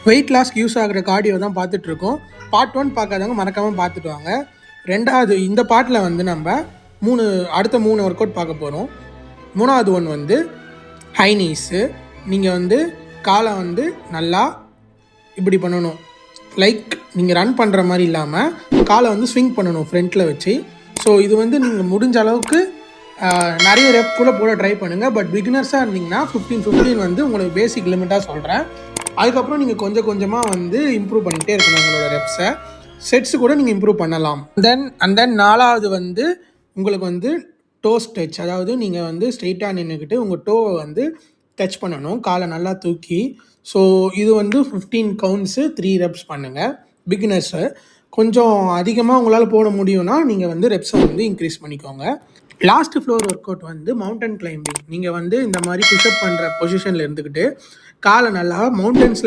Wait லாஸ்க்கு use ஆகிற cardio தான் பார்த்துட்ருக்கோம். பார்ட் 1 பார்க்காதவங்க மறக்காமல் பார்த்துட்டு வாங்க. ரெண்டாவது இந்த பார்ட்டில் வந்து நம்ம அடுத்த 3 ஒர்க் அவுட் பார்க்க போகிறோம். மூணாவது ஒன் வந்து ஹை நீஸு. நீங்கள் வந்து காலை வந்து நல்லா இப்படி பண்ணணும். லைக் நீங்கள் ரன் பண்ணுற மாதிரி இல்லாமல் காலை வந்து ஸ்விங் பண்ணணும் ஃப்ரண்ட்டில் வச்சு. ஸோ இது வந்து நீங்கள் முடிஞ்ச அளவுக்கு நிறைய ரெப் கூட போட ட்ரை பண்ணுங்கள். பட் பிகினர்ஸாக இருந்தீங்கன்னா 15 வந்து உங்களுக்கு பேசிக் லிமிட்டாக சொல்கிறேன். அதுக்கப்புறம் நீங்கள் கொஞ்சம் கொஞ்சமாக வந்து இம்ப்ரூவ் பண்ணிகிட்டே இருக்கணும் உங்களோட ரெப்ஸை. செட்ஸு கூட நீங்கள் இம்ப்ரூவ் பண்ணலாம். தென் நாலாவது வந்து உங்களுக்கு வந்து டோஸ் டச். அதாவது நீங்கள் வந்து ஸ்ட்ரெயிட்டாக நின்றுக்கிட்டு உங்கள் டோவை வந்து டச் பண்ணணும், காலை நல்லா தூக்கி. ஸோ இது வந்து 15 கவுண்ட்ஸு 3 ரெப்ஸ் பண்ணுங்கள். பிகினர்ஸு கொஞ்சம் அதிகமாக உங்களால் போட முடியும்னா நீங்கள் வந்து ரெப்ஸை வந்து இன்க்ரீஸ் பண்ணிக்கோங்க. லாஸ்ட் ஃப்ளோர் ஒர்க் அவுட் வந்து மவுண்டன் கிளைம்பிங். நீங்கள் வந்து இந்த மாதிரி புஷ்அப் பண்ணுற பொசிஷனில் இருந்துக்கிட்டு காலை நல்லா மவுண்டன்ஸில்